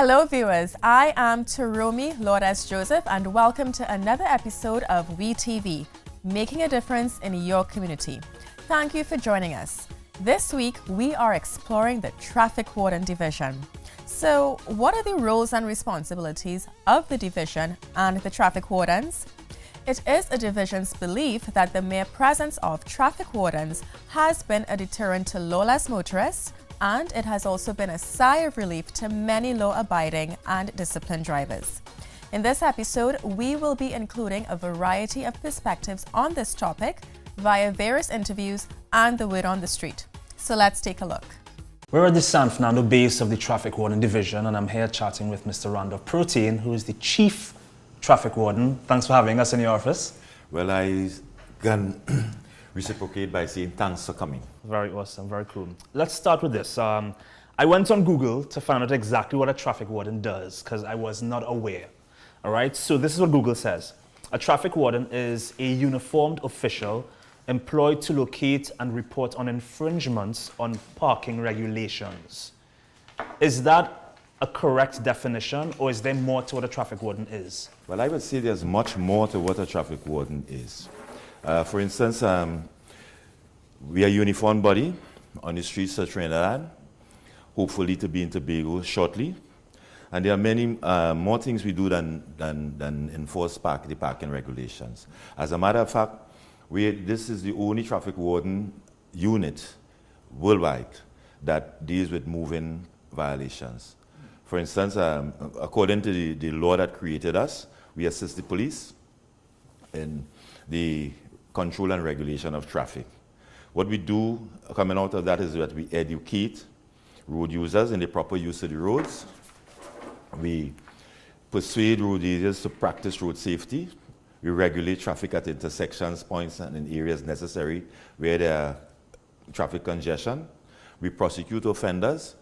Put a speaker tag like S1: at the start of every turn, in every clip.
S1: Hello viewers, I am Taromi Lourdes Joseph and welcome to another episode of WeTV, making a difference in your community. Thank you for joining us. This week we are exploring the Traffic Warden Division. So what are the roles and responsibilities of the division and the traffic wardens? It is a division's belief that the mere presence of traffic wardens has been a deterrent to lawless motorists, and it has also been a sigh of relief to many law-abiding and disciplined drivers. In this episode, we will be including a variety of perspectives on this topic via various interviews and the word on the street. So let's take a look.
S2: We're at the San Fernando base of the Traffic Warden Division, and I'm here chatting with Mr. Randolph Protein, who is the Chief Traffic Warden. Thanks for having us in your office.
S3: Well, I can reciprocate by saying thanks for coming.
S2: Very awesome, very cool. Let's start with this. I went on Google to find out exactly what a traffic warden does, because I was not aware. All right, so this is what Google says. A traffic warden is a uniformed official employed to locate and report on infringements on parking regulations. Is that a correct definition, or is there more to what a traffic warden is?
S3: Well, I would say there's much more to what a traffic warden is. For instance, we are a uniformed body on the streets of Trinidad, hopefully to be in Tobago shortly. And there are many more things we do than enforce the parking regulations. As a matter of fact, this is the only traffic warden unit worldwide that deals with moving violations. For instance, according to the law that created us, we assist the police in the control and regulation of traffic. What we do coming out of that is that we educate road users in the proper use of the roads. We persuade road users to practice road safety. We regulate traffic at intersections, points, and in areas necessary where there are traffic congestion. We prosecute offenders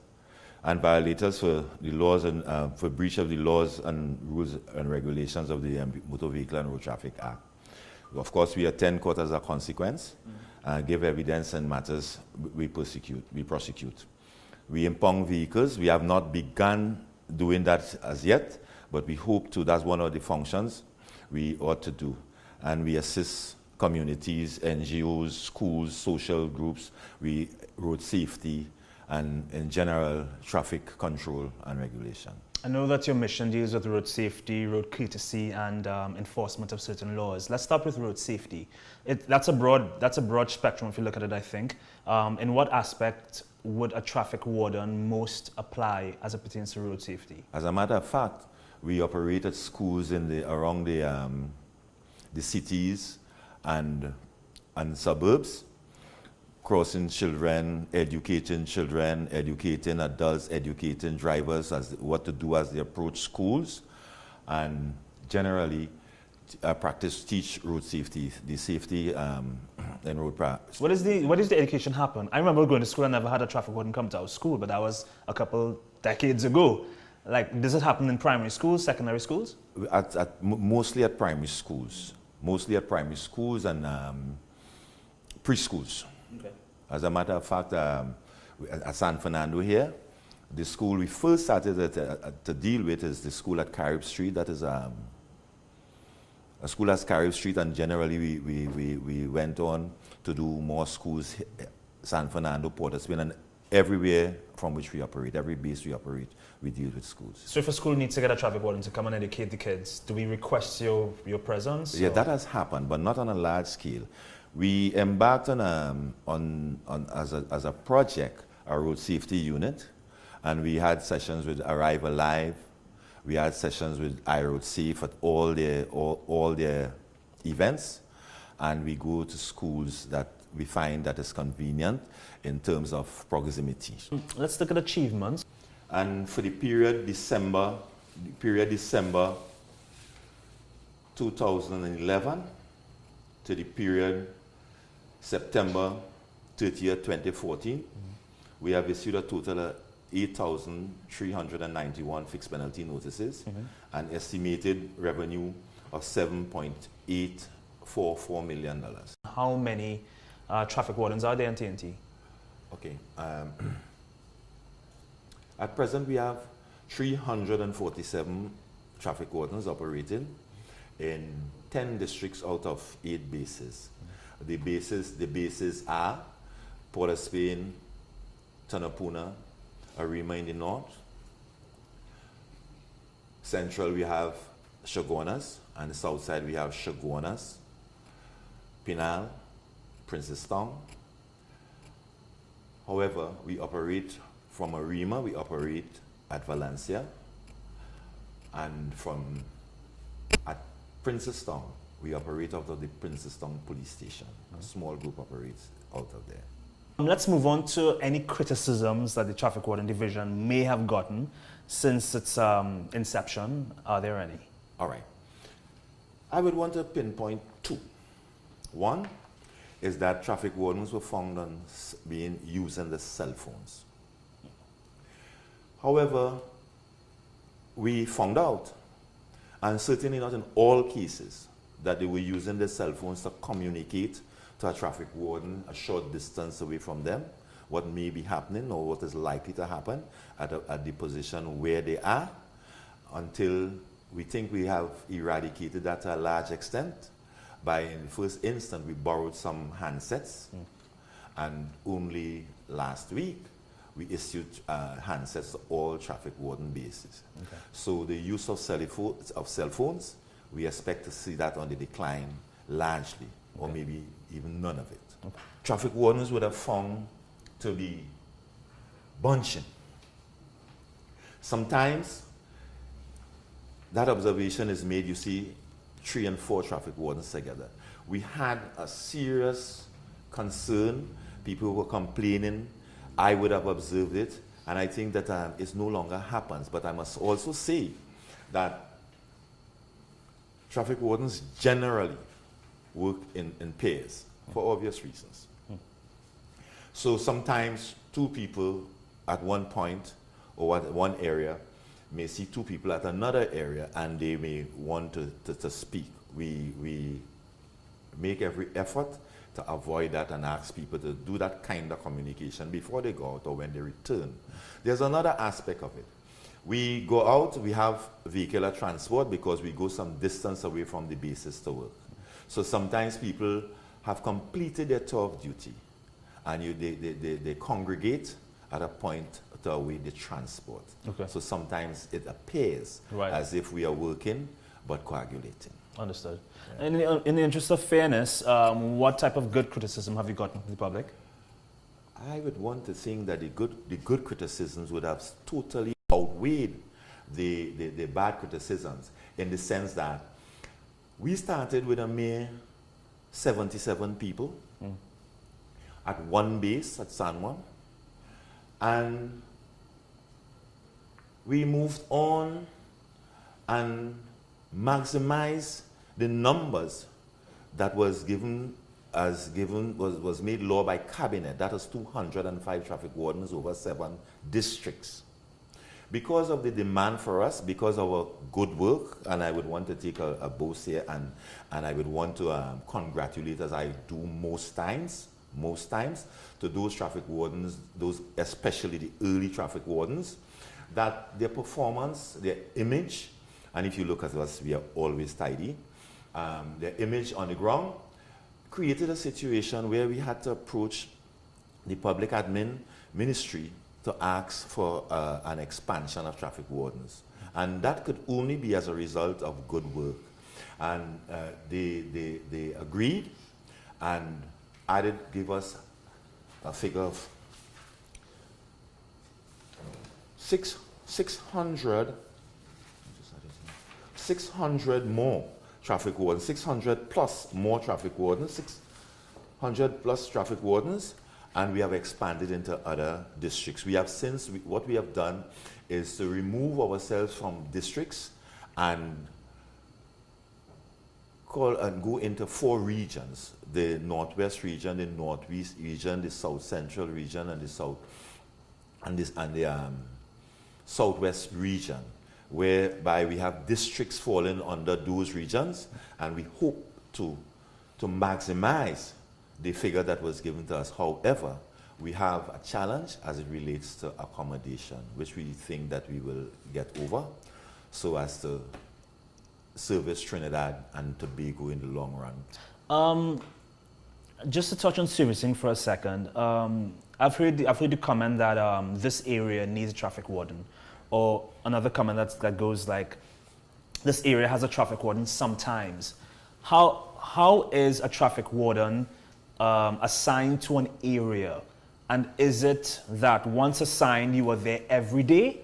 S3: and violators for the laws and for breach of the laws and rules and regulations of the Motor Vehicle and Road Traffic Act. Of course, we attend court as a consequence, give evidence and matters we prosecute. We impound vehicles. We have not begun doing that as yet, but we hope to. That's one of the functions we ought to do. And we assist communities, NGOs, schools, social groups, road safety, and in general, traffic control and regulation.
S2: I know that your mission deals with road safety, road courtesy, and enforcement of certain laws. Let's start with road safety. That's a broad spectrum if you look at it, I think. In what aspect would a traffic warden most apply as it pertains to road safety?
S3: As a matter of fact, we operate at schools around the cities and suburbs, crossing children, educating adults, educating drivers as what to do as they approach schools, and generally teach road safety, the safety in road practice.
S2: What is the education happen? I remember going to school and never had a traffic warden come to our school, but that was a couple decades ago. Like, does it happen in primary schools, secondary schools?
S3: Mostly at primary schools. Mostly at primary schools and preschools.
S2: Okay.
S3: As a matter of fact, at San Fernando here, the school we first started to deal with is the school at Carib Street. That is a school at Carib Street, and generally we went on to do more schools, San Fernando, Port of Spain, and everywhere from which we operate, every base we operate, we deal with schools.
S2: So if a school needs to get a traffic warden to come and educate the kids, do we request your presence?
S3: Yeah, that has happened, but not on a large scale. We embarked on as a project, a road safety unit, and we had sessions with Arrive Alive. We had sessions with iRoad Safe at all their events, and we go to schools that we find that is convenient in terms of proximity.
S2: Let's look at achievements.
S3: And for the period December 2011 to the period September 30th, 2014, we have issued a total of 8,391 fixed penalty notices and estimated revenue of $7.844 million.
S2: How many traffic wardens are there in TNT?
S3: Okay. At present, we have 347 traffic wardens operating in 10 districts out of 8 bases. The bases are Port of Spain, Tanapuna, ARIMA in the north. Central we have CHAGUANAS, and the south side we have CHAGUANAS, Pinal, Princestown. However, we operate from ARIMA, we operate at Valencia, and at Princestown, we operate out of the Princestown police station. A small group operates out of there.
S2: Let's move on to any criticisms that the Traffic Warden Division may have gotten since its inception. Are there any?
S3: All right. I would want to pinpoint 2. One is that traffic wardens were found on using the cell phones. However, we found out, and certainly not in all cases, that they were using the cell phones to communicate to a traffic warden a short distance away from them, what may be happening or what is likely to happen at the position where they are, until we think we have eradicated that to a large extent. In the first instance, we borrowed some handsets, and only last week we issued handsets to all traffic warden bases. Okay. So the use of cell phones, we expect to see that on the decline largely, or maybe even none of it. Okay. Traffic wardens would have found to be bunching. Sometimes that observation is made, you see 3 and 4 traffic wardens together. We had a serious concern. People were complaining. I would have observed it, and I think that it no longer happens. But I must also say that traffic wardens generally work in pairs for obvious reasons. So sometimes 2 people at one point or at one area may see 2 people at another area, and they may want to speak. We make every effort to avoid that and ask people to do that kind of communication before they go out or when they return. There's another aspect of it. We go out, we have vehicular transport because we go some distance away from the bases to work. So sometimes people have completed their tour of duty, and they congregate at a point to await the transport. Okay. So sometimes it appears as if we are working but coagulating. Understood.
S2: Yeah. In the interest of fairness, what type of good criticism have you gotten from the public?
S3: I would want to think that the good criticisms would have totally outweighed the bad criticisms, in the sense that we started with a mere 77 people at one base at San Juan, and we moved on and maximized the numbers that was made law by cabinet. That is 205 traffic wardens over 7 districts. Because of the demand for us, because of our good work, and I would want to take a boast here, and I would want to congratulate, as I do most times, to those traffic wardens, those especially the early traffic wardens, that their performance, their image, and if you look at us, we are always tidy, their image on the ground created a situation where we had to approach the public admin ministry to ask for an expansion of traffic wardens. And that could only be as a result of good work. And they agreed and give us a figure of 600 more traffic wardens, 600 plus more traffic wardens, 600 plus traffic wardens, and we have expanded into other districts. What we have done is to remove ourselves from districts and go into 4 regions: the Northwest region, the Northeast region, the South Central region, and the Southwest region, whereby we have districts falling under those regions, and we hope to maximize the figure that was given to us. However, We have a challenge as it relates to accommodation, which we think that we will get over so as to service Trinidad and Tobago in the long run.
S2: Just to touch on servicing for a second, I've heard the comment that this area needs a traffic warden, or another comment that goes like, this area has a traffic warden sometimes. How is a traffic warden assigned to an area? And is it that once assigned, you are there every day?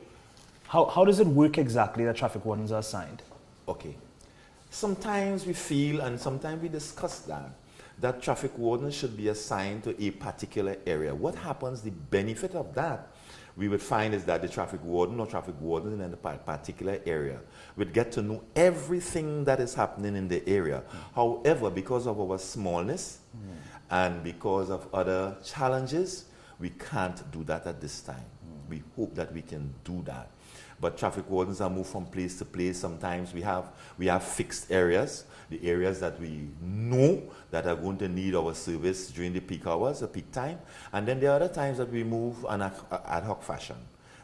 S2: How does it work exactly that traffic wardens are assigned?
S3: Okay. Sometimes we feel, and sometimes we discuss that traffic wardens should be assigned to a particular area. What happens, the benefit of that, we would find is that the traffic warden or traffic warden in a particular area would get to know everything that is happening in the area. However, because of our smallness and because of other challenges, we can't do that at this time. We hope that we can do that. But traffic wardens are moved from place to place. Sometimes we have fixed areas, the areas that we know that are going to need our service during the peak hours, the peak time. And then there are other times that we move on an ad hoc fashion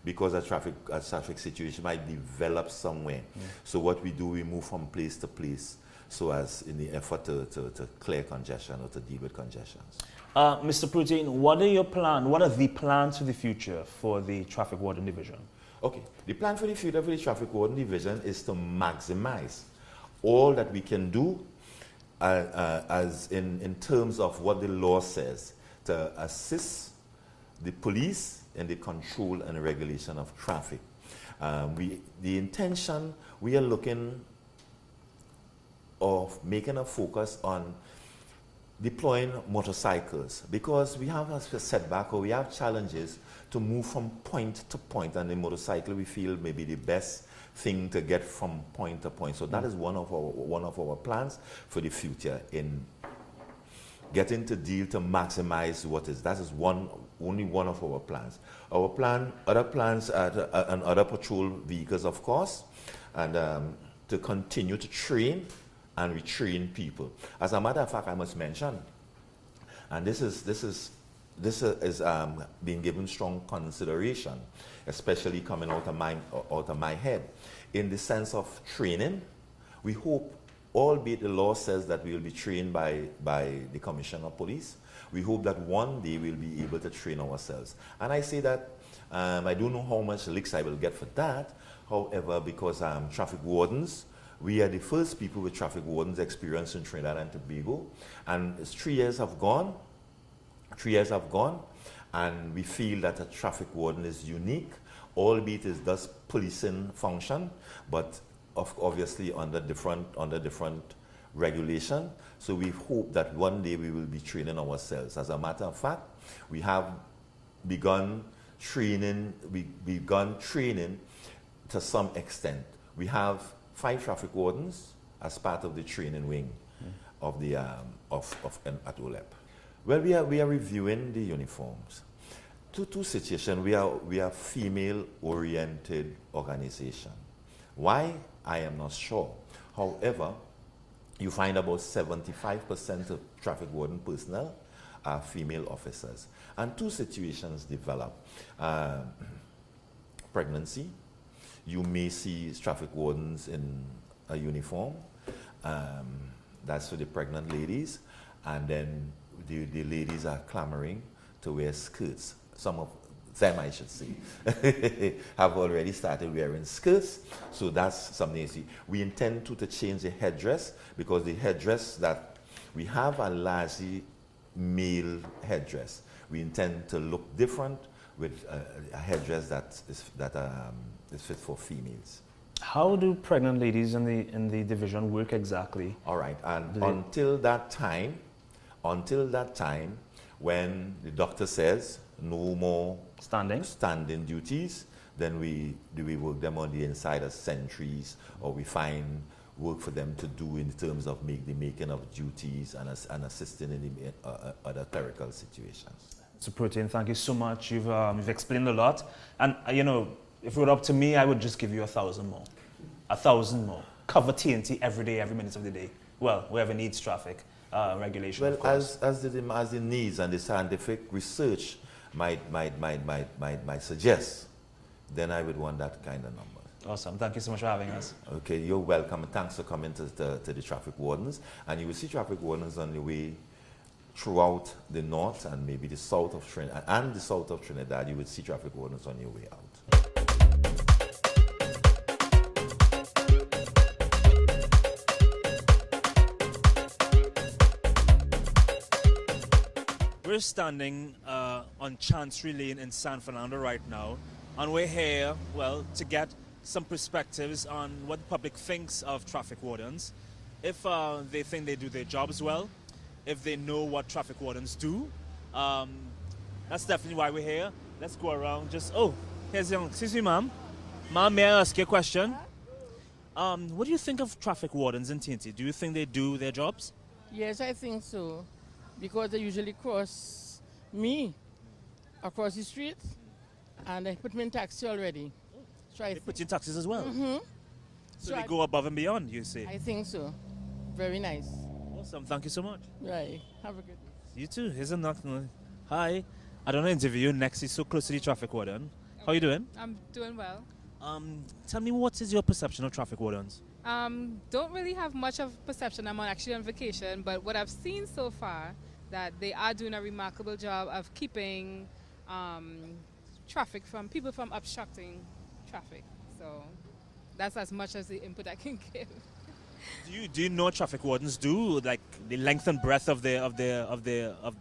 S3: because a traffic situation might develop somewhere. So what we do, we move from place to place so as in the effort to clear congestion or to deal with congestions.
S2: Mr. Protein, what are the plans for the future for the traffic warden division?
S3: Okay, the plan for the future for the traffic warden division is to maximize all that we can do as in terms of what the law says to assist the police in the control and regulation of traffic. The intention, we are looking of making a focus on deploying motorcycles because we have a setback or we have challenges to move from point to point, and the motorcycle we feel may be the best thing to get from point to point. So that is one of our plans for the future in getting to deal to maximize what is. That is only one of our plans. Other plans are and other patrol vehicles, of course, and to continue to train and retrain people. As a matter of fact, I must mention, and this is being given strong consideration, especially coming out of my head, in the sense of training. We hope, albeit the law says that we will be trained by the Commissioner of Police, we hope that one day we'll be able to train ourselves. And I say that, I don't know how much licks I will get for that, however, because traffic wardens, we are the first people with traffic wardens experience in Trinidad and Tobago, and 3 years have gone, and we feel that a traffic warden is unique, albeit it does policing function, but obviously under different regulation. So we hope that one day we will be training ourselves. As a matter of fact, we have begun training to some extent. We have 5 traffic wardens as part of the training wing of the at OLEP. Well, we are reviewing the uniforms. Two situations. We are female-oriented organization. Why? I am not sure. However, you find about 75% of traffic warden personnel are female officers. And 2 situations develop. Pregnancy. You may see traffic wardens in a uniform. That's for the pregnant ladies. And then the ladies are clamoring to wear skirts. Some of them, I should say, have already started wearing skirts. So that's something you see. We intend to change the headdress because the headdress that we have are largely male headdress. We intend to look different with a headdress that is fit for females.
S2: How do pregnant ladies in the division work exactly?
S3: All right, and until that time, when the doctor says no more standing duties, then we work them on the inside as sentries, or we find work for them to do in terms of the making of duties and assisting in the other clerical situations.
S2: So Protein, thank you so much. You've explained a lot, and if it were up to me, I would just give you 1,000 more. 1,000 more. Cover TNT every day, every minute of the day. Well, whoever needs traffic regulation.
S3: Well, as the needs and the scientific research might suggest, then I would want that kind of number.
S2: Awesome. Thank you so much for having us.
S3: Okay, you're welcome. And thanks for coming to the traffic wardens. And you will see traffic wardens on the way throughout the north and maybe the south of Trinidad. And the south of Trinidad, you will see traffic wardens on your way out.
S2: We're standing on Chancery Lane in San Fernando right now. And we're here, well, to get some perspectives on what the public thinks of traffic wardens, if they think they do their jobs well, if they know what traffic wardens do. That's definitely why we're here. Let's go around here's young. Excuse me, ma'am. Ma'am, may I ask you a question? What do you think of traffic wardens in TNT? Do you think they do their jobs?
S4: Yes, I think so. Because they usually cross me across the street and they put me in taxi already.
S2: They put you in taxis as well?
S4: Mm-hmm.
S2: So they go above and beyond, you say?
S4: I think so. Very nice.
S2: Awesome. Thank you so much.
S4: Right. Have a good day.
S2: You too. Here's a knock. Hi. I don't know, interview you next. He's so close to the traffic warden. How are you doing?
S5: I'm doing well.
S2: Tell me, what is your perception of traffic wardens?
S5: Don't really have much of perception. I'm actually on vacation, but what I've seen so far, that they are doing a remarkable job of keeping people from obstructing traffic. So that's as much as the input I can give.
S2: Do you know what traffic wardens do? Like the length and breadth of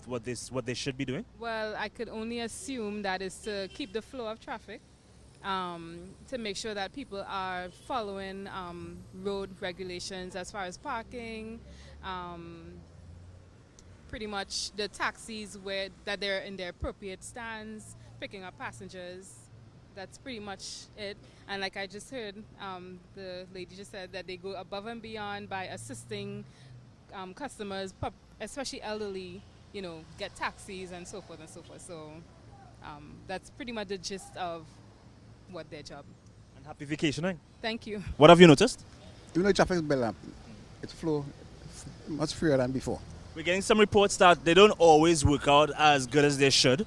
S2: what they should be doing?
S5: Well, I could only assume that is to keep the flow of traffic, to make sure that people are following road regulations as far as parking, pretty much the taxis that they're in their appropriate stands, picking up passengers. That's pretty much it. And like I just heard, the lady just said that they go above and beyond by assisting customers, especially elderly, get taxis and so forth and so forth. So that's pretty much the gist of what their job.
S2: And happy vacationing.
S5: Thank you.
S2: What have you noticed?
S6: Even though traffic is built up, its flow much freer than before.
S2: We're getting some reports that they don't always work out as good as they should.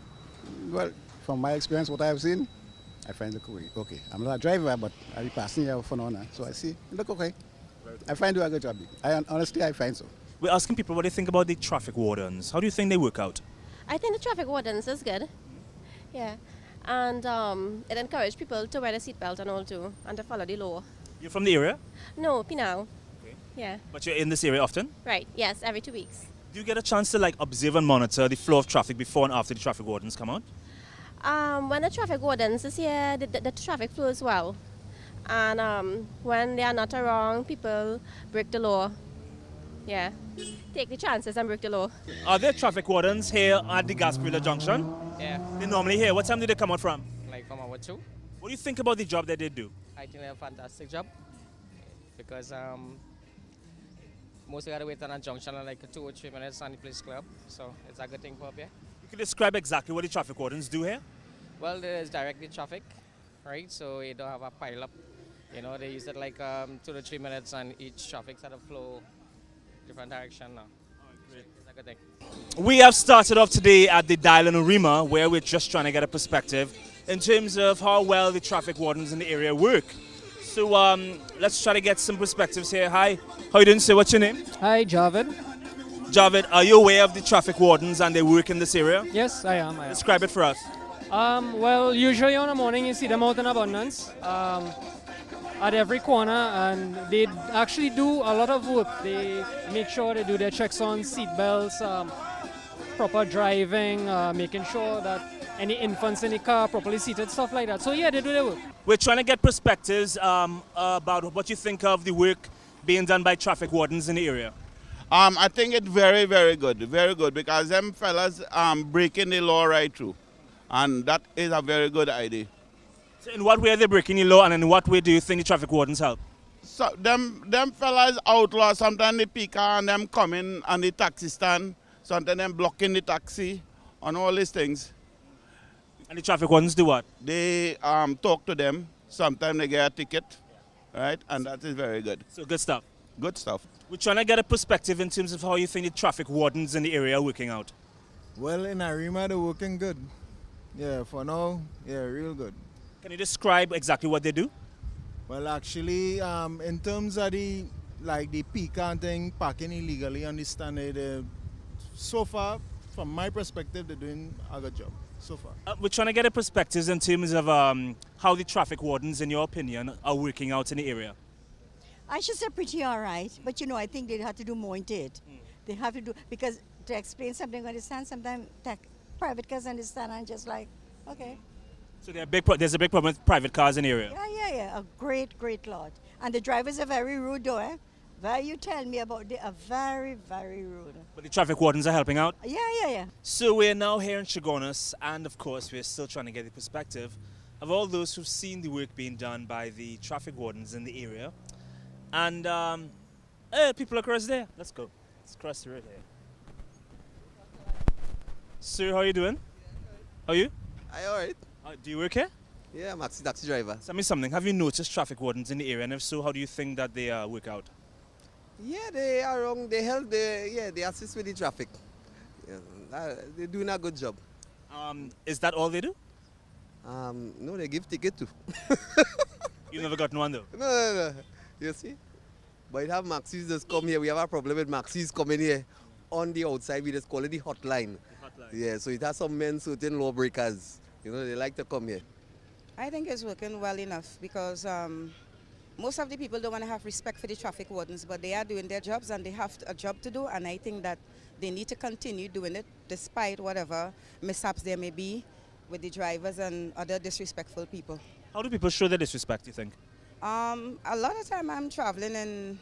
S6: Well, from my experience, what I've seen, I find it okay. I'm not a driver, but I'll be passing here for now. So I see, look okay. I find do a good job. Honestly, I find so.
S2: We're asking people what they think about the traffic wardens. How do you think they work out?
S7: I think the traffic wardens is good. Yeah. And it encourages people to wear the seatbelt and all too, and to follow the law.
S2: You're from the area?
S7: No, Pinal.
S2: Okay.
S7: Yeah.
S2: But you're in this area often?
S7: Right, yes, every 2 weeks.
S2: Do you get a chance to observe and monitor the flow of traffic before and after the traffic wardens come out?
S7: When the traffic wardens is here, the traffic flows well. And when they are not around, people break the law. Yeah. Take the chances and break the law.
S2: Are there traffic wardens here at the GASPARILLO junction?
S8: Yeah.
S2: They're normally here. What time do they come out from?
S8: Like from our 2.
S2: What do you think about the job that they do?
S8: I think they're a fantastic job because mostly got to wait on a junction like 2 or 3 minutes on the police club. So it's a good thing for up here.
S2: You can describe exactly what the traffic wardens do here?
S8: Well, there's directed traffic, right? So you don't have a pile up. They use it like 2 to 3 minutes on each traffic sort of flow, different direction now.
S2: Great.
S8: It's a good thing.
S2: We have started off today at the Dial and ARIMA, where we're just trying to get a perspective in terms of how well the traffic wardens in the area work. So let's try to get some perspectives here. Hi, how you doing, sir? What's your name?
S9: Hi, Javed.
S2: Javed, are you aware of the traffic wardens and they work in this area?
S9: Yes, I am.
S2: Describe it for us.
S9: Well, usually on the morning you see them out in abundance at every corner, and they actually do a lot of work. They make sure they do their checks on seat belts, proper driving, making sure that any infants in the car properly seated, stuff like that. So yeah, they do their work.
S2: We're trying to get perspectives about what you think of the work being done by traffic wardens in the area.
S10: I think it's very, very good, because them fellas breaking the law right through, and that is a very good idea.
S2: So in what way are they breaking the law, and in what way do you think the traffic wardens help?
S10: So them fellas outlaw, sometimes they pick and them coming on the taxi stand, sometimes them blocking the taxi, and all these things.
S2: And the traffic wardens do what?
S10: They talk to them, sometimes they get a ticket, right, and that is very good.
S2: So good stuff.
S10: Good stuff.
S2: We're trying to get a perspective in terms of how you think the traffic wardens in the area are working out.
S11: Well, in ARIMA, they're working good. Yeah, for now, yeah, real good.
S2: Can you describe exactly what they do?
S11: Well, actually, in terms of the pecan thing, parking illegally on the standard, so far, from my perspective, they're doing a good job so far.
S2: We're trying to get a perspective in terms of how the traffic wardens, in your opinion, are working out in the area.
S12: I should say pretty all right, but I think they have to do more into it. They have to do, because to explain something, understand, sometimes private cars understand and just like, okay.
S2: So there's a big problem with private cars in the area?
S12: Yeah, a great lot. And the drivers are very rude though, eh? You tell me about, they are very, very rude.
S2: But the traffic wardens are helping out?
S12: Yeah.
S2: So we're now here in CHAGUANAS, and of course we're still trying to get the perspective of all those who've seen the work being done by the traffic wardens in the area. And people across there. Let's go. Let's cross the road here. Sir, how are you doing? How are you?
S13: Alright.
S2: Do you work here?
S13: Yeah, I'm a taxi driver.
S2: Tell me something. Have you noticed traffic wardens in the area? And if so, how do you think that they work out?
S13: Yeah, they are wrong. They help. They assist with the traffic. Yeah, they're doing a good job.
S2: Is that all they do?
S13: No, they give ticket too.
S2: You've never gotten one though?
S13: No. You see? But it have maxis just come here. We have a problem with maxis coming here on the outside. We just call it the hotline. Yeah, so it has some men, certain lawbreakers. They like to come here.
S14: I think it's working well enough because most of the people don't want to have respect for the traffic wardens, but they are doing their jobs and they have a job to do, and I think that they need to continue doing it despite whatever mishaps there may be with the drivers and other disrespectful people.
S2: How do people show their disrespect, you think?
S14: A lot of time I'm traveling in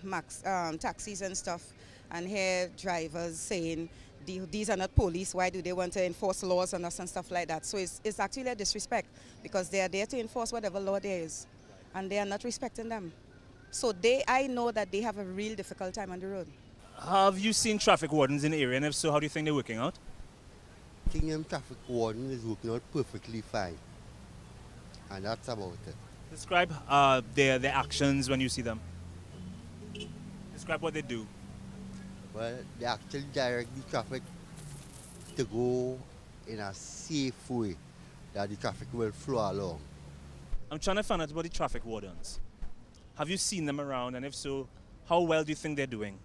S14: taxis and stuff and hear drivers saying, these are not police, why do they want to enforce laws on us and stuff like that. So it's actually a disrespect because they are there to enforce whatever law there is and they are not respecting them. So I know that they have a real difficult time on the road.
S2: Have you seen traffic wardens in the area, and if so, how do you think they're working out?
S15: I think traffic warden is working out perfectly fine, and that's about it.
S2: Describe their actions when you see them. Describe what they do.
S15: Well, they actually direct the traffic to go in a safe way that the traffic will flow along.
S2: I'm trying to find out about the traffic wardens. Have you seen them around, and if so, how well do you think they're doing?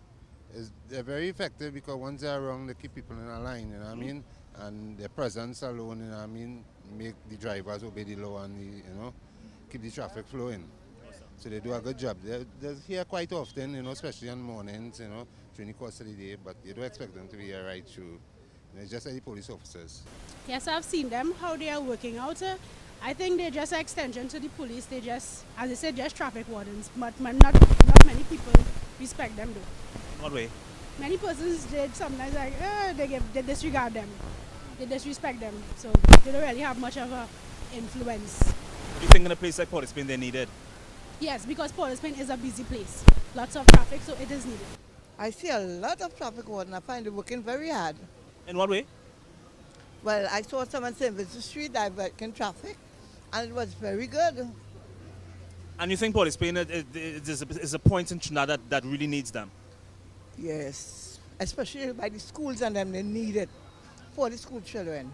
S16: They're very effective because once they're around, they keep people in a line, you know what I mean? And their presence alone, you know what I mean, make the drivers obey the law and, keep the traffic flowing. Awesome. So they do a good job. They're here quite often, especially on mornings, during the course of the day, but you don't expect them to be here right through. It's just like the police officers.
S17: Yes, I've seen them, how they are working out. I think they're just an extension to the police. They just, as I said, just traffic wardens, but not many people respect them though.
S2: What way?
S17: Many persons did sometimes they disregard them. They disrespect them, so they don't really have much of an influence.
S2: Do you think in a place like Port of Spain they're needed?
S17: Yes, because Port of Spain is a busy place. Lots of traffic, so it is needed.
S18: I see a lot of traffic warden. I find it working very hard.
S2: In what way?
S18: Well, I saw someone saying it's the street diverting traffic, and it was very good.
S2: And you think Port of Spain is a point in Trinidad that really needs them?
S18: Yes, especially by the schools and them, they need it for the school children.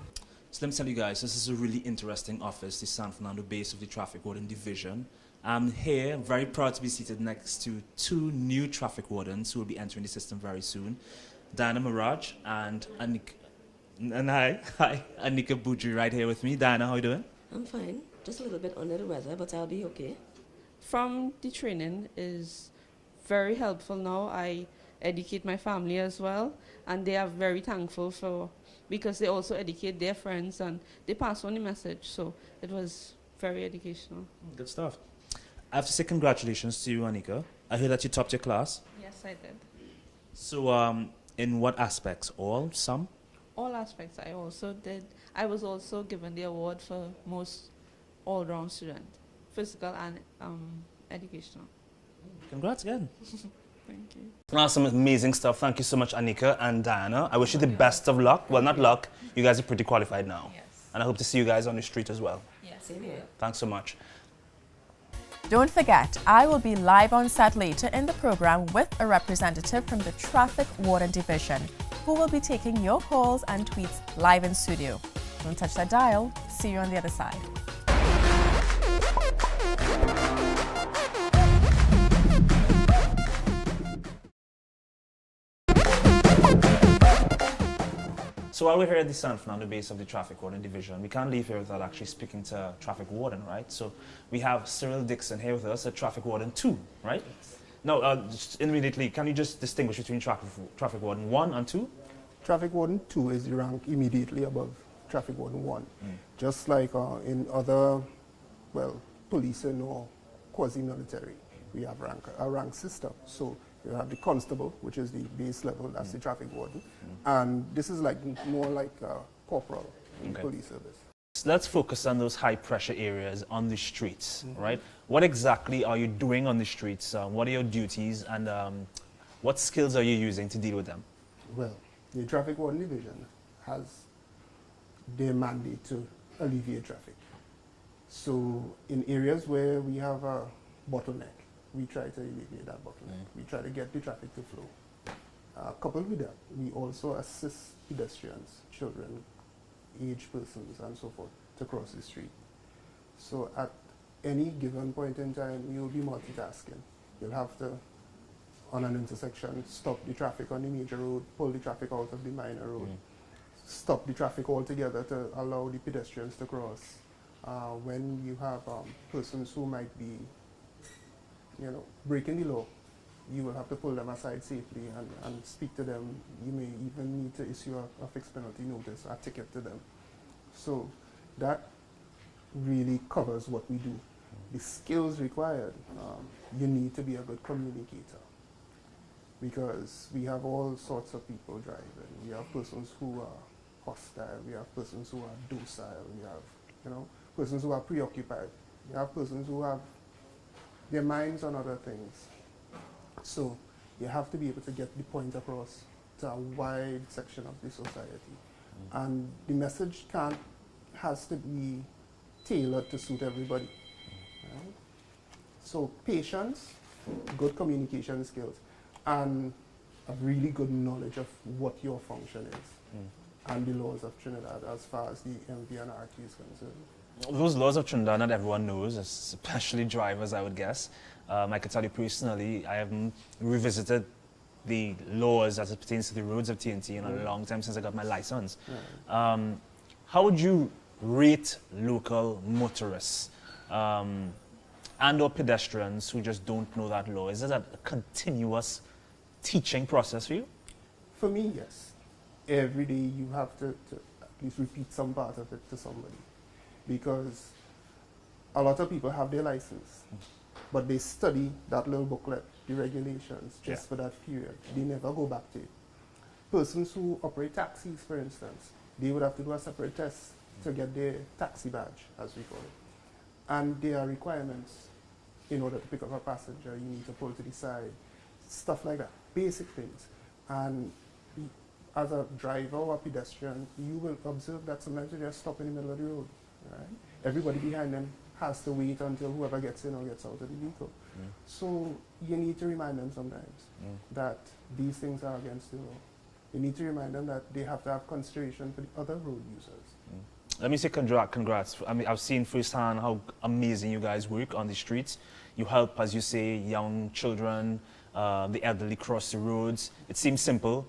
S2: So let me tell you guys, this is a really interesting office, the San Fernando base of the Traffic Warden Division. I'm here, very proud to be seated next to two new traffic wardens who will be entering the system very soon. Maharaj and Anika. And hi, Anika Budree right here with me. Diana, how you doing?
S19: I'm fine, just a little bit under the weather, but I'll be okay. From the training is very helpful now. I educate my family as well, and they are very thankful because they also educate their friends and they pass on the message, so it was very educational.
S2: Good stuff. I have to say congratulations to you, Anika. I heard that you topped your class.
S19: Yes, I did.
S2: So in what aspects? All? Some?
S19: All aspects I also did. I was also given the award for most all-round student, physical and educational.
S2: Congrats again.
S19: Thank you.
S2: Awesome, amazing stuff. Thank you so much, Anika and Diana. I wish you the best of luck. Well, not luck. You guys are pretty qualified now.
S19: Yes.
S2: And I hope to see you guys on the street as well.
S19: Yes, same here.
S2: Thanks so much.
S1: Don't forget, I will be live on set later in the program with a representative from the Traffic Warden Division who will be taking your calls and tweets live in studio. Don't touch that dial. See you on the other side.
S2: So while we're here at the San Fernando base of the Traffic Warden Division, we can't leave here without actually speaking to Traffic Warden, right? So we have Cyril Dickson here with us at Traffic Warden 2, right? No, just immediately, can you just distinguish between Traffic Warden 1 and 2?
S20: Traffic Warden 2 is the rank immediately above Traffic Warden 1. Just like in other, well, policing or quasi-military, we have a rank system. So you have the constable, which is the base level, that's the traffic warden. And this is like more like corporal in police service.
S2: So let's focus on those high pressure areas on the streets, right? What exactly are you doing on the streets? What are your duties and what skills are you using to deal with them?
S20: Well, the Traffic Warden Division has their mandate to alleviate traffic. So in areas where we have a bottleneck, we try to alleviate that bottleneck. We try to get the traffic to flow. Coupled with that, we also assist pedestrians, children, aged persons, and so forth to cross the street. So at any given point in time, you'll be multitasking. You'll have to, on an intersection, stop the traffic on the major road, pull the traffic out of the minor road, stop the traffic altogether to allow the pedestrians to cross. When you have persons who might be breaking the law, you will have to pull them aside safely and speak to them. You may even need to issue a fixed penalty notice, a ticket to them. So that really covers what we do. The skills required, you need to be a good communicator, because we have all sorts of people driving. We have persons who are hostile, we have persons who are docile, we have persons who are preoccupied, we have persons who have their minds on other things. So you have to be able to get the point across to a wide section of the society. And the message has to be tailored to suit everybody. Right? So patience, good communication skills, and a really good knowledge of what your function is and the laws of Trinidad as far as the MV&RT is concerned.
S2: Those laws of Trinidad, not everyone knows, especially drivers, I would guess. I can tell you personally, I haven't revisited the laws as it pertains to the roads of TNT in a long time since I got my license. How would you rate local motorists and or pedestrians who just don't know that law? Is it a continuous teaching process for you?
S20: For me, yes. Every day you have to at least repeat some part of it to somebody. Because a lot of people have their license, but they study that little booklet, the regulations, just for that period. They never go back to it. Persons who operate taxis, for instance, they would have to do a separate test to get their taxi badge, as we call it. And there are requirements. In order to pick up a passenger, you need to pull to the side, stuff like that, basic things. And as a driver or a pedestrian, you will observe that sometimes they just stop in the middle of the road. Right? Everybody behind them has to wait until whoever gets in or gets out of the vehicle. So you need to remind them sometimes that these things are against the law. You need to remind them that they have to have consideration for the other road users.
S2: Let me say congrats. I mean, I've seen firsthand how amazing you guys work on the streets. You help, as you say, young children, the elderly cross the roads. It seems simple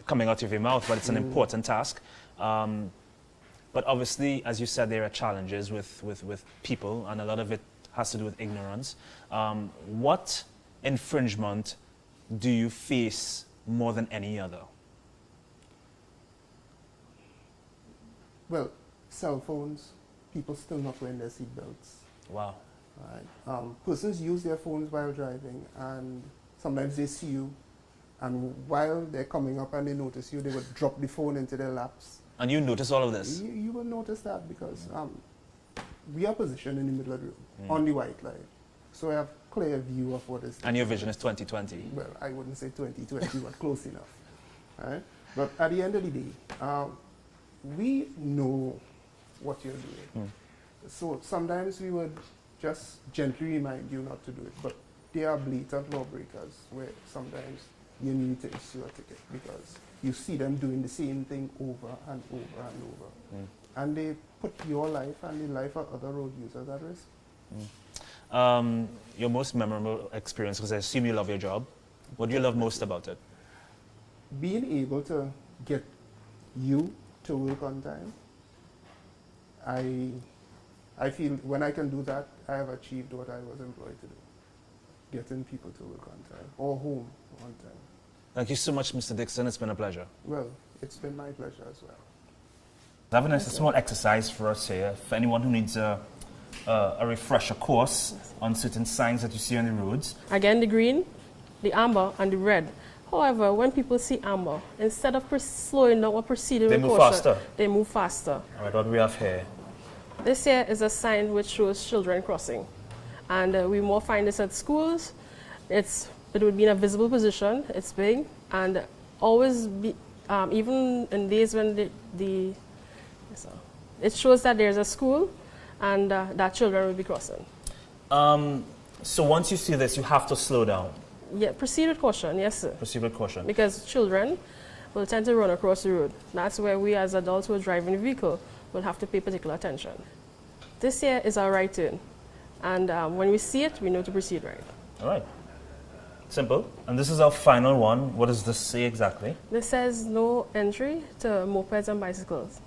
S2: coming out of your mouth, but it's an important task. But obviously, as you said, there are challenges with people, and a lot of it has to do with ignorance. What infringement do you face more than any other?
S20: Well, cell phones, people still not wearing their seatbelts.
S2: Wow.
S20: Right. Persons use their phones while driving, and sometimes they see you, and while they're coming up and they notice you, they would drop the phone into their laps.
S2: And you notice all of this?
S20: You will notice that because we are positioned in the middle of the road, on the white light. So I have clear view of what is...
S2: And your vision is 20/20?
S20: Well, I wouldn't say 20/20, but close enough. Right? But at the end of the day, we know what you're doing. So sometimes we would just gently remind you not to do it, but there are blatant lawbreakers where sometimes you need to issue a ticket because you see them doing the same thing over and over and over. and they put your life and the life of other road users at risk.
S2: Your most memorable experience, because I assume you love your job. What do you love most about it?
S20: Being able to get you to work on time. I feel when I can do that, I have achieved what I was employed to do. Getting people to work on time or home on time.
S2: Thank you so much, Mr. Dickson. It's been a pleasure.
S20: Well, it's been my pleasure as well.
S2: Having a small exercise for us here, for anyone who needs a refresher course on certain signs that you see on the roads.
S21: Again, the green, the amber, and the red. However, when people see amber, instead of slowing down or proceeding with caution,
S2: faster.
S21: They move faster.
S2: All right, what do we have here?
S21: This here is a sign which shows children crossing. And we more find this at schools. It would be in a visible position, it's big, and always be, even in days when it shows that there's a school and that children will be crossing.
S2: So once you see this, you have to slow down.
S21: Yeah, proceed with caution, yes sir.
S2: Proceed with caution.
S21: Because children will tend to run across the road. That's where we as adults who are driving the vehicle will have to pay particular attention. This here is our right turn. And when we see it, we know to proceed right.
S2: All right. Simple. And this is our final one. What does this say exactly?
S21: This says no entry to mopeds and bicycles.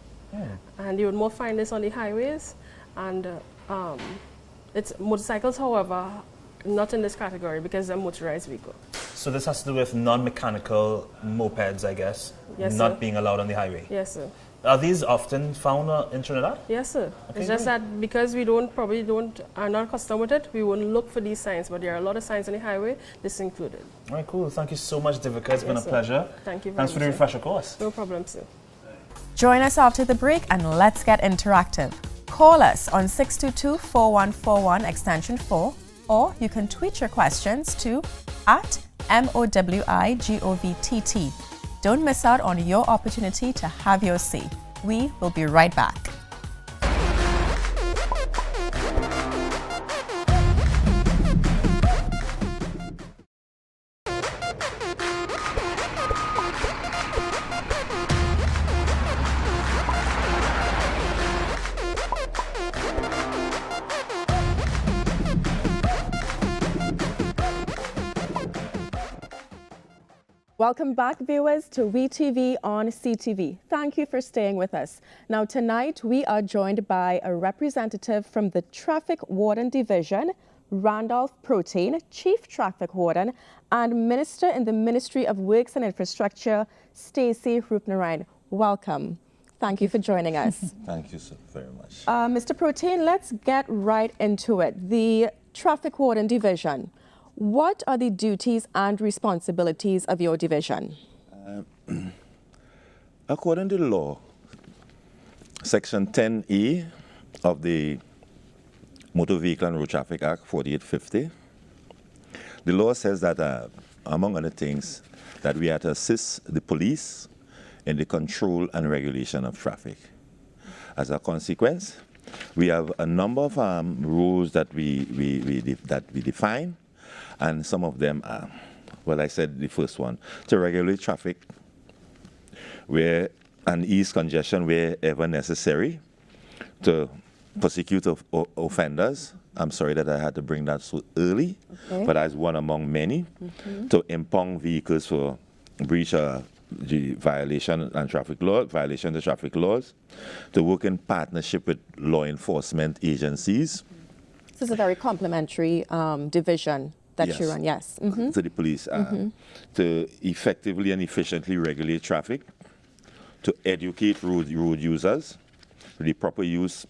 S21: And you would more find this on the highways. And it's motorcycles, however, not in this category because they're motorized vehicle.
S2: So this has to do with non-mechanical mopeds, I guess,
S21: Yes,
S2: not
S21: sir.
S2: being allowed on the highway.
S21: Yes, sir.
S2: Are these often found in Trinidad?
S21: Yes, sir.
S2: Okay,
S21: It's just that because we are not accustomed with it, we won't look for these signs, but there are a lot of signs on the highway, this included.
S2: All right, cool. Thank you so much, Devika. It's been a
S21: sir.
S2: pleasure.
S21: Thank you very
S2: Thanks for the
S21: much, sir.
S2: refresher course.
S21: No problem, sir.
S1: Join us after the break and let's get interactive. Call us on 622-4141 extension 4, or you can tweet your questions to @MOWIGOVTT. Don't miss out on your opportunity to have your say. We will be right back. Welcome back, viewers, to WeTV on CTV. Thank you for staying with us. Now, tonight, we are joined by a representative from the Traffic Warden Division, Randolph Protein, Chief Traffic Warden, and Minister in the Ministry of Works and Infrastructure, Stacey Rupnarayan. Welcome. Thank you for joining us.
S3: Thank you so very much.
S1: Mr. Protein, let's get right into it. The Traffic Warden Division. What are the duties and responsibilities of your division?
S3: According to the law, Section 10E of the Motor Vehicle and Road Traffic Act 4850, the law says that, among other things, that we are to assist the police in the control and regulation of traffic. As a consequence, we have a number of rules that we define. And some of them are, well, I said the first one, to regulate traffic and ease congestion wherever necessary, to prosecute offenders. I'm sorry that I had to bring that so early, but as one among many, to impound vehicles for breach of the violation of traffic laws, to work in partnership with law enforcement agencies.
S1: This is a very complimentary division that you run, yes.
S3: To the police, to effectively and efficiently regulate traffic, to educate road users for the proper use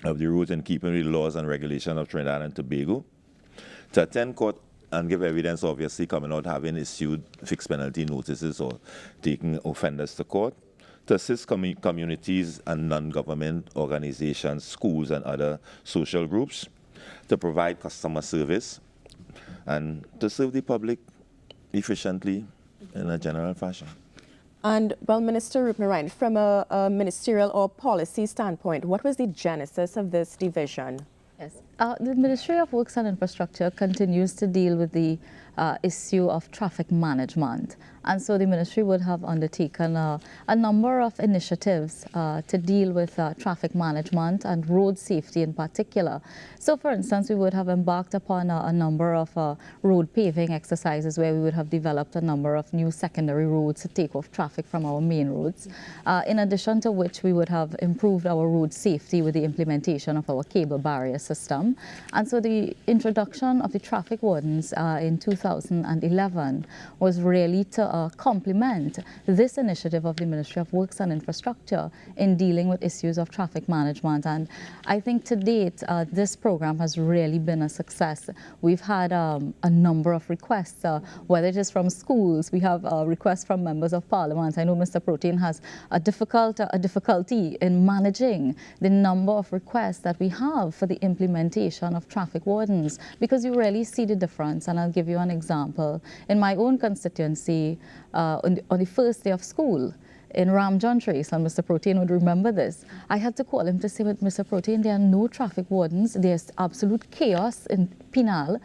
S3: of the roads in keeping with the laws and regulations of Trinidad and Tobago, to attend court and give evidence, obviously coming out having issued fixed penalty notices or taking offenders to court, to assist communities and non-government organizations, schools and other social groups, to provide customer service, and to serve the public efficiently in a general fashion.
S1: And, well, Minister Rupnarayan, from a ministerial or policy standpoint, what was the genesis of this division?
S4: Yes, the Ministry of Works and Infrastructure continues to deal with the issue of traffic management. And so the ministry would have undertaken a number of initiatives to deal with traffic management and road safety in particular. So for instance, we would have embarked upon a number of road paving exercises where we would have developed a number of new secondary roads to take off traffic from our main roads. In addition to which, we would have improved our road safety with the implementation of our cable barrier system. And so the introduction of the traffic wardens in 2011 was really to complement this initiative of the Ministry of Works and Infrastructure in dealing with issues of traffic management. And I think to date, this program has really been a success. We've had a number of requests, whether it is from schools, we have requests from members of parliament. I know Mr. Protein has a difficulty in managing the number of requests that we have for the implementation of traffic wardens, because you really see the difference. And I'll give you an example. In my own constituency, on the first day of school in Ramjohn Trace, and Mr. Protein would remember this, I had to call him to say, with Mr. Protein, there are no traffic wardens, there's absolute chaos in Pinal.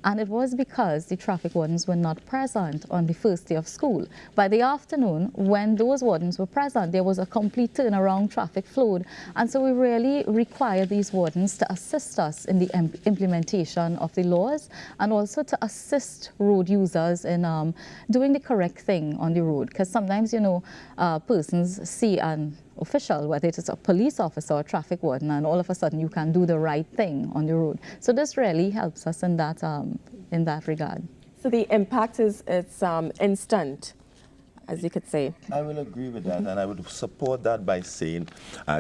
S4: And it was because the traffic wardens were not present on the first day of school. By the afternoon, when those wardens were present, there was a complete turnaround, traffic flowed. And so we really require these wardens to assist us in the implementation of the laws, and also to assist road users in doing the correct thing on the road. Because sometimes, you know, persons see an official, whether it is a police officer or a traffic warden, and all of a sudden you can do the right thing on the road. So this really helps us in that regard.
S1: So the impact is instant, as you could say.
S3: I will agree with that, and I would support that by saying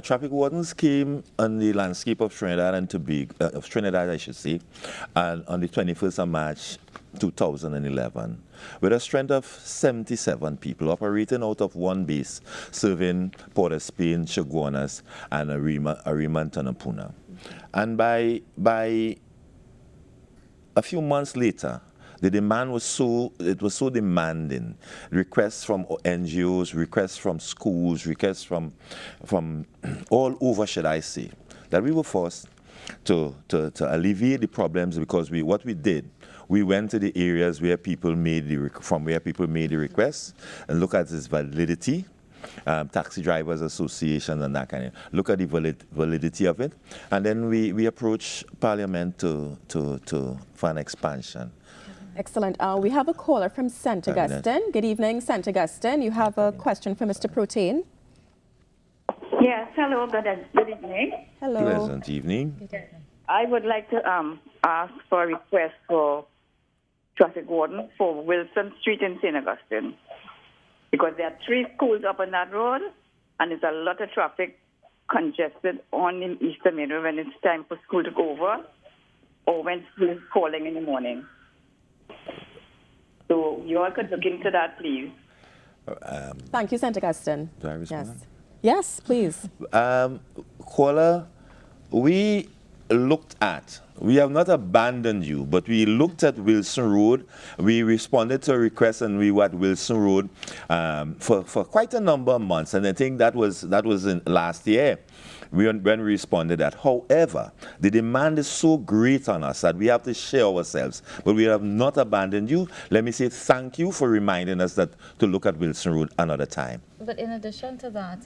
S3: traffic wardens came on the landscape of Trinidad and Tobago, of Trinidad, I should say, and on the 21st of March 2011, with a strength of 77 people operating out of one base, serving Port of Spain, CHAGUANAS, and ARIMA and Tanapuna. And by a few months later, the demand was so demanding. Requests from NGOs, requests from schools, requests from all over, should I say, that we were forced to alleviate the problems, because what we did, we went to the areas where people made the requests and look at its validity, Taxi Drivers Association and that kind of, look at the validity of it, and then we approach Parliament for an expansion.
S1: Excellent. We have a caller from St. Augustine. Good evening, St. Augustine. You have a question for Mr. Protein.
S22: Yes, hello, good evening.
S1: Hello.
S3: Pleasant evening.
S22: I would like to ask for a request for traffic warden for Wilson Street in St. Augustine, because there are 3 schools up on that road, and there's a lot of traffic congested on the Eastern Main Road when it's time for school to go over, or when school is calling in the morning. So you all could look into that, please.
S1: Thank you, St. Augustine.
S3: Do I respond?
S1: Yes, please.
S3: Caller, we have not abandoned you, but we looked at Wilson Road. We responded to a request, and we were at Wilson Road for quite a number of months, and I think that was in last year when we responded that. However, the demand is so great on us that we have to share ourselves, but we have not abandoned you. Let me say thank you for reminding us that to look at Wilson Road another time.
S4: But in addition to that,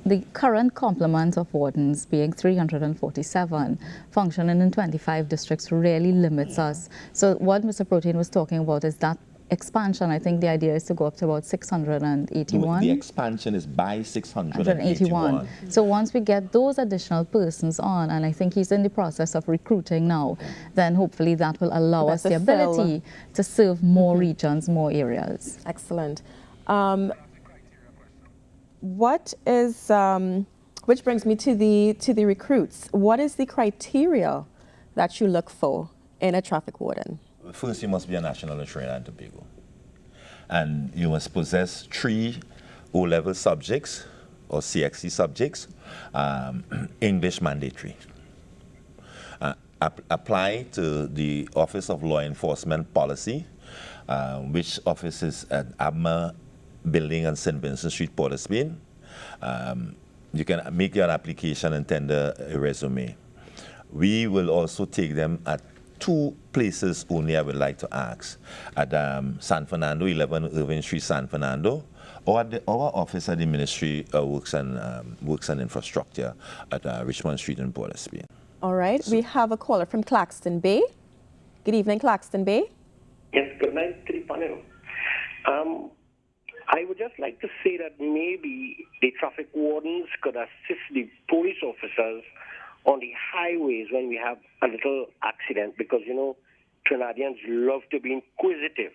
S4: the current complement of wardens being 347, functioning in 25 districts, really limits us. So what Mr. Protein was talking about is that expansion. I think the idea is to go up to about 681.
S3: The expansion is by 681.
S4: So once we get those additional persons on, and I think he's in the process of recruiting now, then hopefully that will allow us the ability to serve more regions, more areas.
S1: Excellent. What is, which brings me to the recruits. What is the criteria that you look for in a traffic warden?
S3: First, you must be a national in Trinidad and Tobago. And you must possess 3 O-level subjects or CXC subjects, English mandatory. Apply to the Office of Law Enforcement Policy, which office is at ARIMA Building on St. Vincent Street, Port of Spain. You can make your application and tender a resume. We will also take them at 2 places only I would like to ask. At San Fernando, 11 Irving Street, San Fernando, or at our office at the Ministry of Works and Infrastructure at Richmond Street in Port of Spain.
S1: All right, we have a caller from Claxton Bay. Good evening, Claxton Bay.
S5: Yes, good night to the panel. I would just like to say that maybe the traffic wardens could assist the police officers on the highways when we have a little accident, because, you know, Trinidadians love to be inquisitive.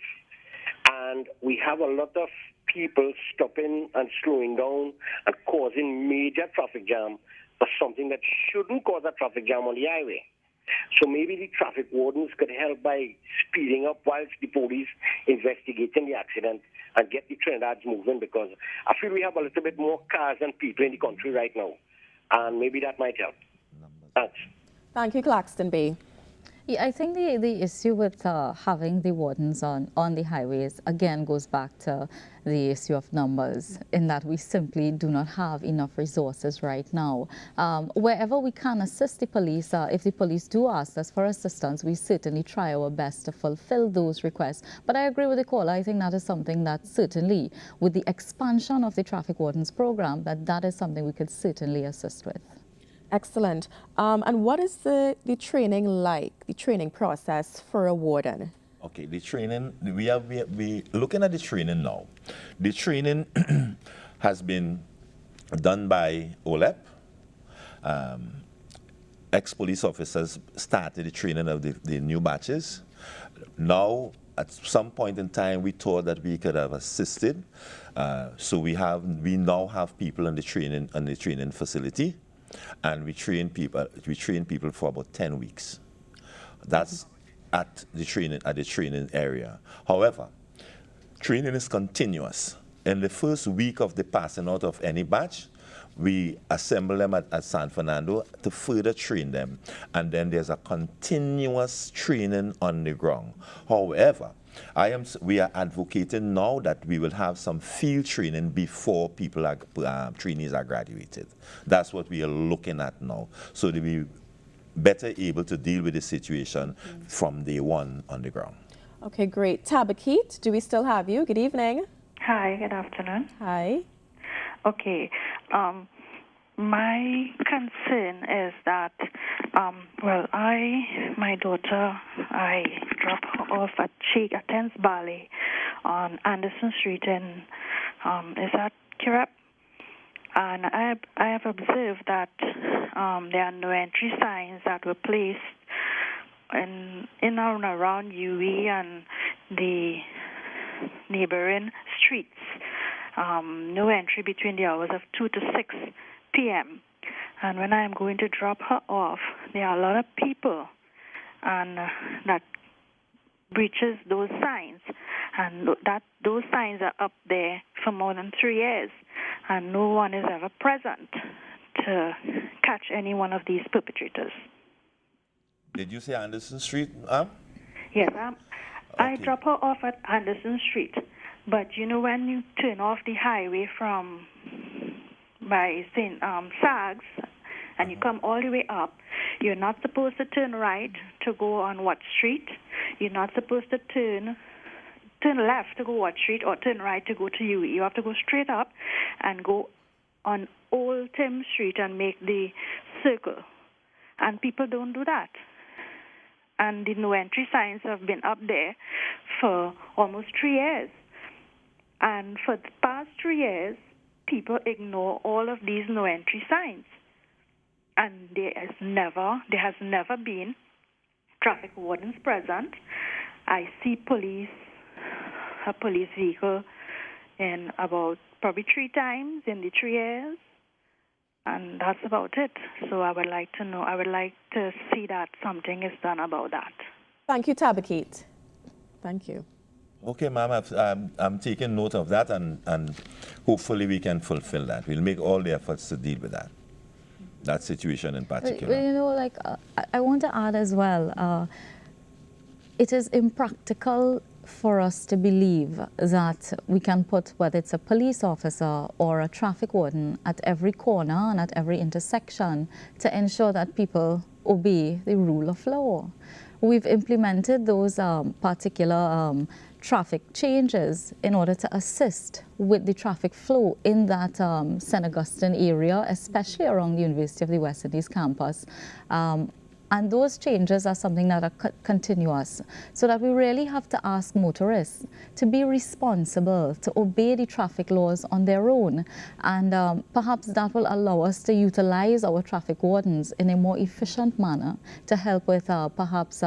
S5: And we have a lot of people stopping and slowing down and causing major traffic jam for something that shouldn't cause a traffic jam on the highway. So maybe the traffic wardens could help by speeding up whilst the police investigating the accident and get the Trinidadians moving, because I feel we have a little bit more cars than people in the country right now. And maybe that might help. Thanks.
S1: Thank you, Claxton Bay.
S4: Yeah, I think the issue with having the wardens on the highways, again, goes back to the issue of numbers, in that we simply do not have enough resources right now. Wherever we can assist the police, if the police do ask us for assistance, we certainly try our best to fulfill those requests. But I agree with the caller. I think that is something that certainly, with the expansion of the traffic wardens program, that is something we could certainly assist with.
S1: Excellent. And what is the training like, the training process for a warden?
S3: Okay, the training, we looking at the training now. The training has been done by OLEP. Ex-police officers started the training of the new batches. Now, at some point in time, we thought that we could have assisted. So we now have people in the training facility. And we train people for about 10 weeks. That's at the training area. However, training is continuous. In the first week of the passing out of any batch, we assemble them at San Fernando to further train them. And then there's a continuous training on the ground. However, we are advocating now that we will have some field training before trainees are graduated. That's what we are looking at now, so to be better able to deal with the situation from day one on the ground.
S1: Okay, great. Tabakit, do we still have you? Good evening.
S6: Hi, good afternoon.
S1: Hi.
S6: Okay. My concern is that, my daughter, I drop her off at she attends ballet on Anderson Street is that correct? And I have observed that there are no entry signs that were placed in and around UE and the neighboring streets. No entry between the hours of 2 to 6 p.m. And when I am going to drop her off, there are a lot of people and that breaches those signs. And those signs are up there for more than 3 years. And no one is ever present to catch any one of these perpetrators.
S3: Did you say Anderson Street,
S6: Yes, I drop her off at Anderson Street. But you know, when you turn off the highway by St. Sags and you come all the way up, you're not supposed to turn right to go on Watt Street. You're not supposed to turn left to go Watt Street or turn right to go to UE. You have to go straight up and go on Old Tim Street and make the circle. And people don't do that. And the no entry signs have been up there for almost 3 years. And for the past 3 years, people ignore all of these no entry signs. And there has never been traffic wardens present. I see a police vehicle in about probably 3 times in the 3 years. And that's about it. So I would like to see that something is done about that.
S1: Thank you, Tabakit. Thank you.
S3: Okay, ma'am, I'm taking note of that, and hopefully we can fulfill that. We'll make all the efforts to deal with that situation in particular.
S4: You know, I want to add as well, it is impractical for us to believe that we can put, whether it's a police officer or a traffic warden, at every corner and at every intersection to ensure that people obey the rule of law. We've implemented those particular traffic changes in order to assist with the traffic flow in that St. Augustine area, especially around the University of the West Indies campus. And those changes are something that are continuous, so that we really have to ask motorists to be responsible, to obey the traffic laws on their own. And perhaps that will allow us to utilize our traffic wardens in a more efficient manner to help with perhaps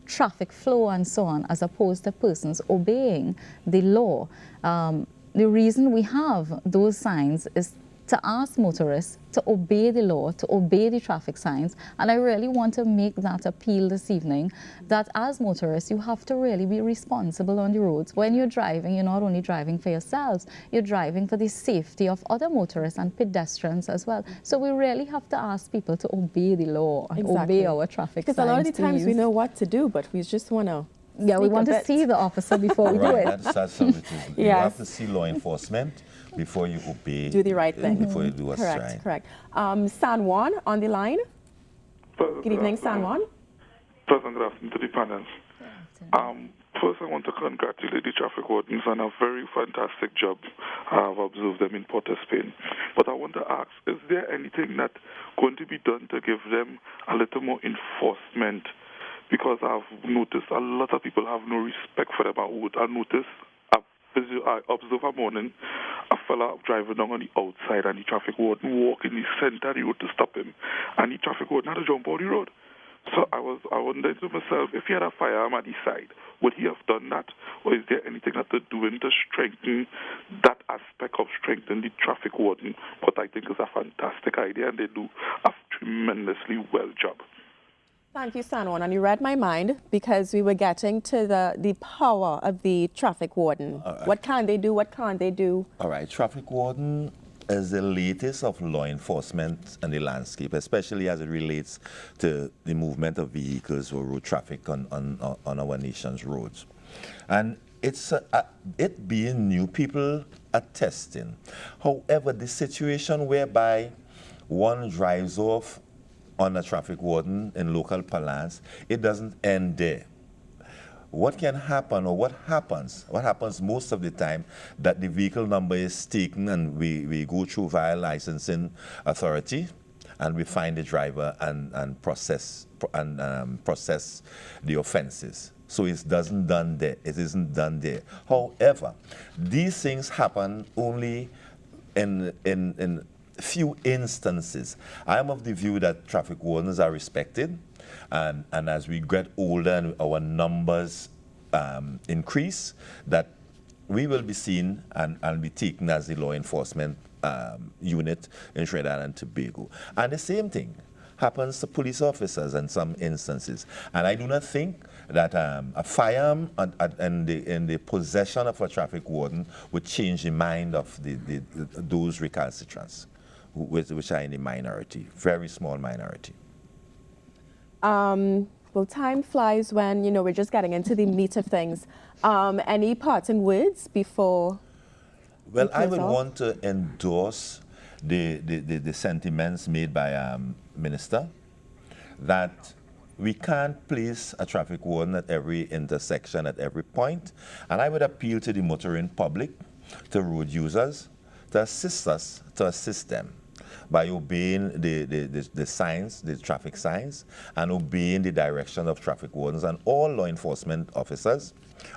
S4: traffic flow and so on, as opposed to persons obeying the law. The reason we have those signs is to ask motorists to obey the law, to obey the traffic signs. And I really want to make that appeal this evening, that as motorists, you have to really be responsible on the roads. When you're driving, you're not only driving for yourselves, you're driving for the safety of other motorists and pedestrians as well. So we really have to ask people to obey the law and obey our traffic signs.
S1: Because a lot of the times
S4: please.
S1: we know what to do, but we just want to
S4: we want to see the officer before we do it.
S3: That's how it is. You have to see law enforcement before you obey.
S1: Do the right thing.
S3: Before you do what's
S1: correct,
S3: right.
S1: Correct. San Juan on the line. Good evening, San Juan.
S7: Pleasant good afternoon to the panel. First, I want to congratulate the traffic wardens on a very fantastic job. I've observed them in Port of Spain. But I want to ask, is there anything that's going to be done to give them a little more enforcement? Because I've noticed a lot of people have no respect for them at work. I observed a morning a fella driving down on the outside and the traffic warden walk in the center of the road to stop him. And the traffic warden had to jump out the road. So I wondered to myself, if he had a firearm at his side, would he have done that? Or is there anything that they're doing to strengthen that aspect of strengthening the traffic warden? What I think is a fantastic idea, and they do a tremendously well job.
S1: Thank you, San Juan. And you read my mind, because we were getting to the power of the traffic warden.
S3: Right.
S1: What can they do? What can't they do?
S3: All right, traffic warden is the latest of law enforcement in the landscape, especially as it relates to the movement of vehicles or road traffic on our nation's roads. And it's it being new, people are testing. However, the situation whereby one drives off on a traffic warden in local parlance, it doesn't end there. What can happen, or what happens most of the time, that the vehicle number is taken and we go through via licensing authority and we find the driver and process the offenses. So it isn't done there. However, these things happen only in few instances. I am of the view that traffic wardens are respected, and as we get older and our numbers increase, that we will be seen and be taken as the law enforcement unit in Trinidad and Tobago. And the same thing happens to police officers in some instances. And I do not think that a firearm in the possession of a traffic warden would change the mind of those recalcitrants, which are in the minority, very small minority.
S1: Well, time flies when, we're just getting into the meat of things. Any parting words before?
S3: Well, I would want to endorse the sentiments made by Minister, that we can't place a traffic warden at every intersection, at every point. And I would appeal to the motoring public, to road users, to assist them by obeying the signs, the traffic signs, and obeying the direction of traffic wardens and all law enforcement officers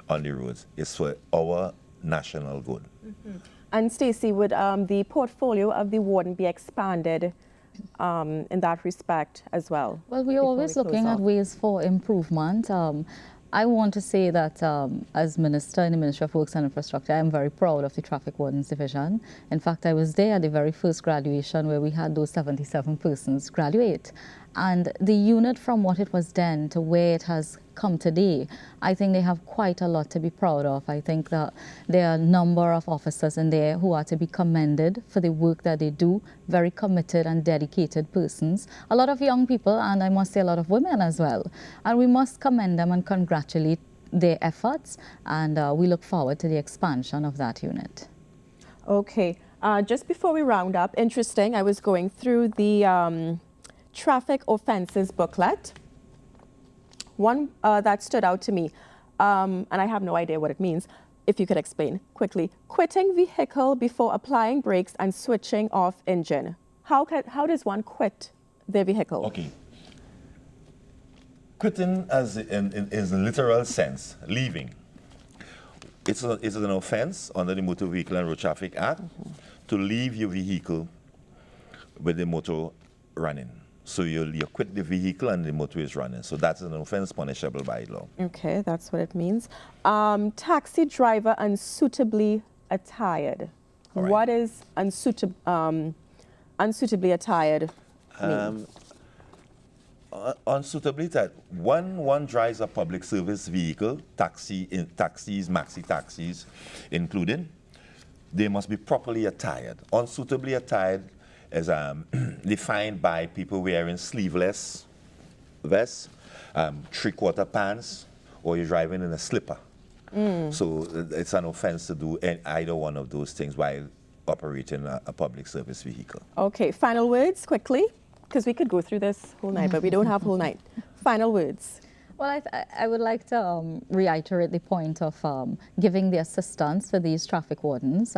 S3: on the roads. It's for our national good.
S1: Mm-hmm. And Stacey, would the portfolio of the warden be expanded in that respect as well?
S4: Well, we're always looking at ways for improvement. I want to say that as Minister in the Ministry of Works and Infrastructure, I'm very proud of the Traffic Wardens Division. In fact, I was there at the very first graduation where we had those 77 persons graduate. And the unit, from what it was then to where it has come today, I think they have quite a lot to be proud of. I think that there are a number of officers in there who are to be commended for the work that they do, very committed and dedicated persons. A lot of young people, and I must say a lot of women as well. And we must commend them and congratulate their efforts, and we look forward to the expansion of that unit.
S1: Okay. Just before we round up, interesting, I was going through the traffic offenses booklet. One that stood out to me, and I have no idea what it means. If you could explain quickly. Quitting vehicle before applying brakes and switching off engine. How does one quit their vehicle?
S3: Okay. Quitting as in literal sense, leaving. It's an offense under the Motor Vehicle and Road Traffic Act to leave your vehicle with the motor running. So you quit the vehicle and the motor is running. So that's an offense punishable by law.
S1: Okay, that's what it means. Taxi driver unsuitably attired.
S3: Right.
S1: What is unsuitably attired mean?
S3: Unsuitably attired. One drives a public service vehicle, taxis, maxi taxis included. They must be properly attired. Unsuitably attired is defined by people wearing sleeveless vests, three-quarter pants, or you're driving in a slipper. So it's an offense to do either one of those things while operating a public service vehicle.
S1: Okay, final words quickly, because we could go through this whole night, but we don't have whole night. Final words.
S4: Well, I would like to reiterate the point of giving the assistance for these traffic wardens.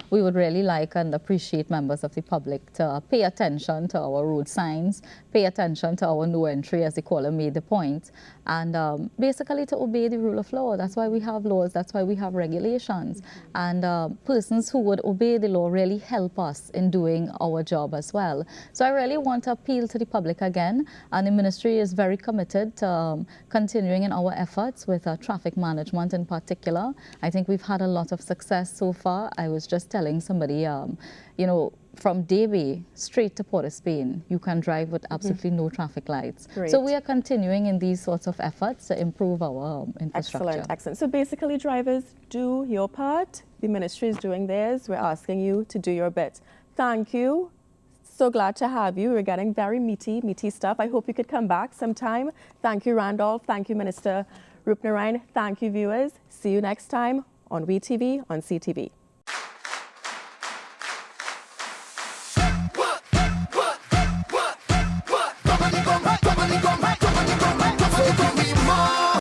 S4: We would really like and appreciate members of the public to pay attention to our road signs, pay attention to our no entry, as the caller made the point, and basically to obey the rule of law. That's why we have laws, that's why we have regulations. And persons who would obey the law really help us in doing our job as well. So I really want to appeal to the public again, and the ministry is very committed to continuing in our efforts with traffic management in particular. I think we've had a lot of success so far. I was just telling somebody, you know, from Davie straight to Port of Spain, you can drive with absolutely no traffic lights.
S1: Great.
S4: So we are continuing in these sorts of efforts to improve our infrastructure.
S1: Excellent, excellent. So basically, drivers, do your part. The ministry is doing theirs. We're asking you to do your bit. Thank you. So glad to have you. We're getting very meaty stuff. I hope you could come back sometime. Thank you, Randolph. Thank you, Minister Rupnarayan. Thank you, viewers. See you next time on WeTV on CTV.